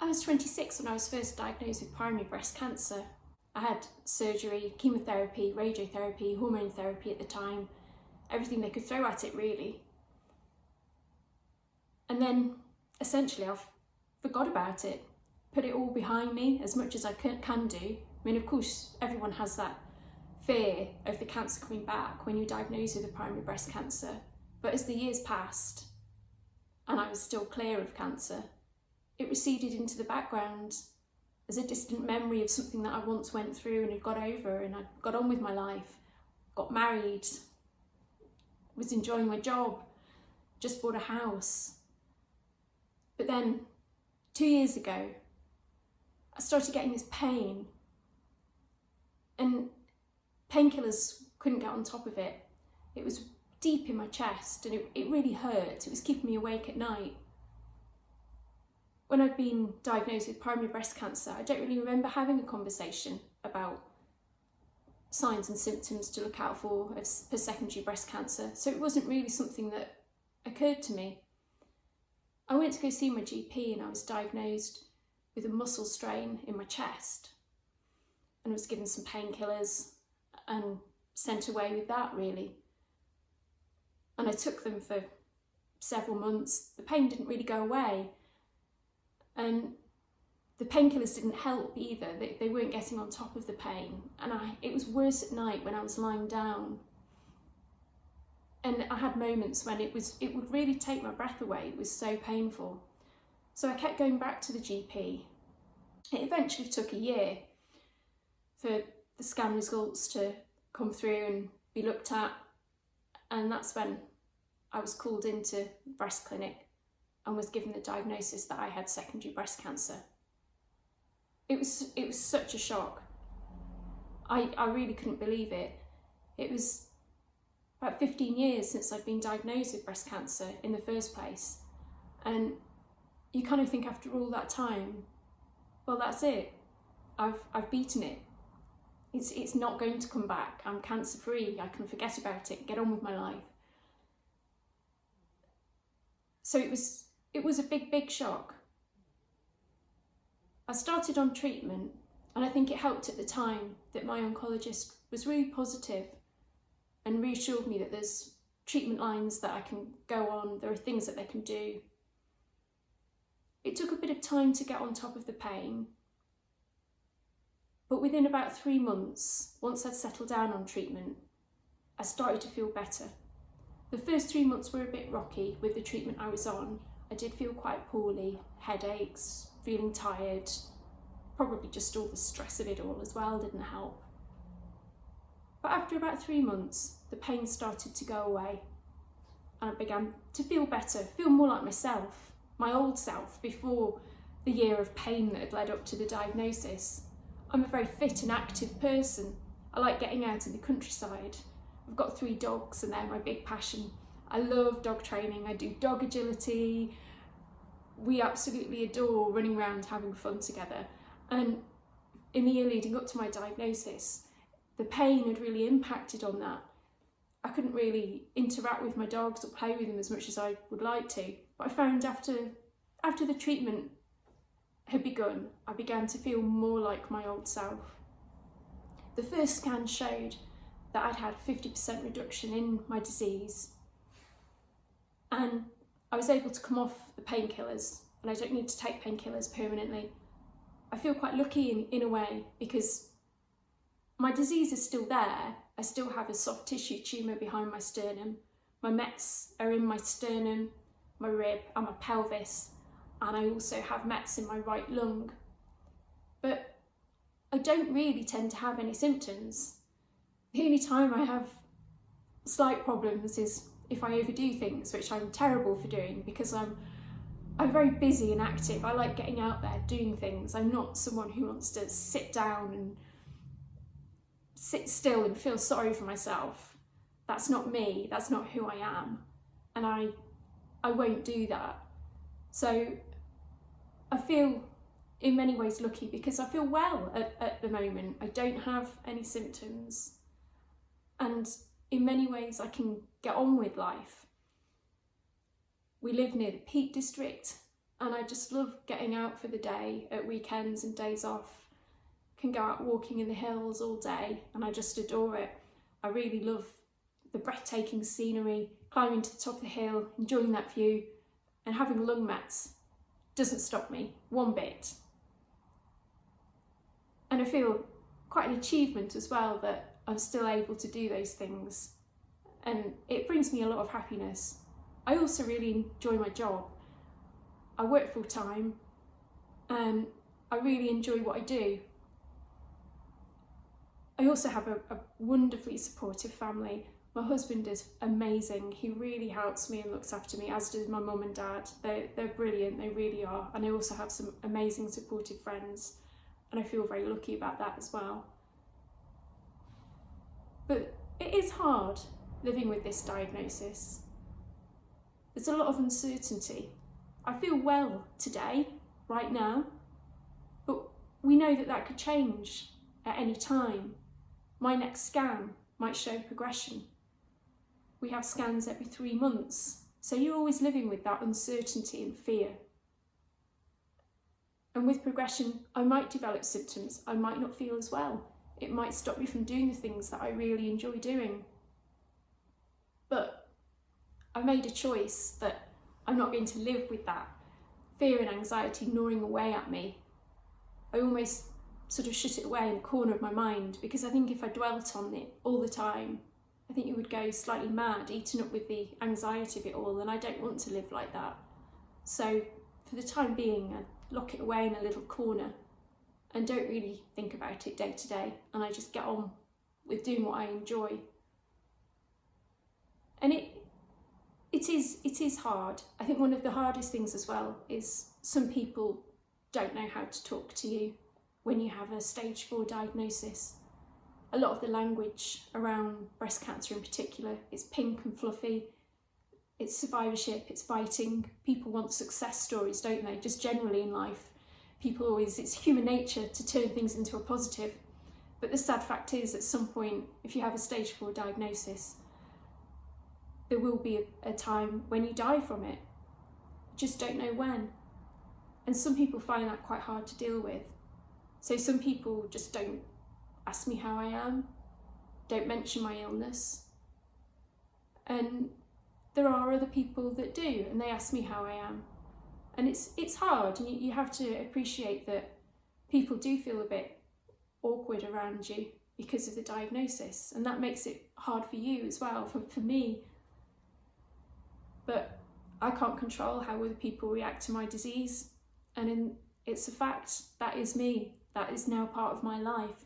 was 26 when I was first diagnosed with primary breast cancer. I had surgery, chemotherapy, radiotherapy, hormone therapy at the time, everything they could throw at it really. And then essentially I forgot about it, put it all behind me as much as I can do. I mean, of course, everyone has that fear of the cancer coming back when you're diagnosed with a primary breast cancer. But as the years passed and I was still clear of cancer, it receded into the background as a distant memory of something that I once went through and had got over, and I got on with my life, got married, was enjoying my job, just bought a house. But then 2 years ago, I started getting this pain, and painkillers couldn't get on top of it. It was deep in my chest and it really hurt. It was keeping me awake at night. When I've been diagnosed with primary breast cancer, I don't really remember having a conversation about signs and symptoms to look out for secondary breast cancer. So it wasn't really something that occurred to me. I went to go see my GP and I was diagnosed with a muscle strain in my chest, and I was given some painkillers and sent away with that really. And I took them for several months. The pain didn't really go away. And the painkillers didn't help either. They weren't getting on top of the pain. And it was worse at night when I was lying down. And I had moments when it would really take my breath away. It was so painful. So I kept going back to the GP. It eventually took a year for the scan results to come through and be looked at. And that's when I was called into the breast clinic and was given the diagnosis that I had secondary breast cancer. It was such a shock. I really couldn't believe it. It was about 15 years since I'd been diagnosed with breast cancer in the first place. And you kind of think after all that time, well, that's it. I've beaten it. It's not going to come back. I'm cancer free. I can forget about it, get on with my life. So it was a big shock. I started on treatment, and I think it helped at the time that my oncologist was really positive and reassured me that there's treatment lines that I can go on, there are things that they can do. It took a bit of time to get on top of the pain, but within about 3 months, once I'd settled down on treatment, I started to feel better. The first 3 months were a bit rocky with the treatment I was on. I did feel quite poorly, headaches, feeling tired, probably just all the stress of it all as well didn't help. But after about 3 months, the pain started to go away and I began to feel better, feel more like myself, my old self before the year of pain that had led up to the diagnosis. I'm a very fit and active person. I like getting out in the countryside. I've got 3 dogs and they're my big passion. I love dog training. I do dog agility. We absolutely adore running around having fun together. And in the year leading up to my diagnosis, the pain had really impacted on that. I couldn't really interact with my dogs or play with them as much as I would like to. But I found after the treatment had begun, I began to feel more like my old self. The first scan showed that I'd had 50% reduction in my disease, and I was able to come off the painkillers, and I don't need to take painkillers permanently. I feel quite lucky in a way because my disease is still there. I still have a soft tissue tumour behind my sternum. My mets are in my sternum, my rib and my pelvis, and I also have mets in my right lung. But I don't really tend to have any symptoms. The only time I have slight problems is if I overdo things, which I'm terrible for doing because I'm very busy and active. I like getting out there, doing things. I'm not someone who wants to sit down and sit still and feel sorry for myself. That's not me, that's not who I am. And I won't do that. So I feel in many ways lucky because I feel well at the moment. I don't have any symptoms. And in many ways I can get on with life. We live near the Peak District. and I just love getting out for the day at weekends and days off. Can go out walking in the hills all day, and I just adore it. I really love the breathtaking scenery, climbing to the top of the hill, enjoying that view, and having lung mats doesn't stop me one bit. And I feel quite an achievement as well that I'm still able to do those things, and it brings me a lot of happiness. I also really enjoy my job. I work full time and I really enjoy what I do. I also have a wonderfully supportive family. My husband is amazing. He really helps me and looks after me, as does my mum and dad. They're brilliant, they really are. And I also have some amazing supportive friends, and I feel very lucky about that as well. But it is hard living with this diagnosis. There's a lot of uncertainty. I feel well today, right now, but we know that that could change at any time. My next scan might show progression. We have scans every 3 months, so you're always living with that uncertainty and fear. And with progression, I might develop symptoms. I might not feel as well. It might stop me from doing the things that I really enjoy doing. But I made a choice that I'm not going to live with that fear and anxiety gnawing away at me. I almost sort of shut it away in a corner of my mind, because I think if I dwelt on it all the time, I think you would go slightly mad, eaten up with the anxiety of it all, and I don't want to live like that. So for the time being, I lock it away in a little corner and don't really think about it day to day, and I just get on with doing what I enjoy. And it is hard. I think one of the hardest things as well is some people don't know how to talk to you when you have a stage 4 diagnosis. A lot of the language around breast cancer in particular is pink and fluffy. It's survivorship, it's fighting. People want success stories, don't they? Just generally in life. People always, it's human nature to turn things into a positive. But the sad fact is, at some point, if you have a stage 4 diagnosis, there will be a time when you die from it. Just don't know when. And some people find that quite hard to deal with. So some people just don't ask me how I am, don't mention my illness. And there are other people that do, and they ask me how I am. And it's hard, and you have to appreciate that people do feel a bit awkward around you because of the diagnosis, and that makes it hard for you as well, for me. But I can't control how other people react to my disease, and it's a fact. That is me. That is now part of my life.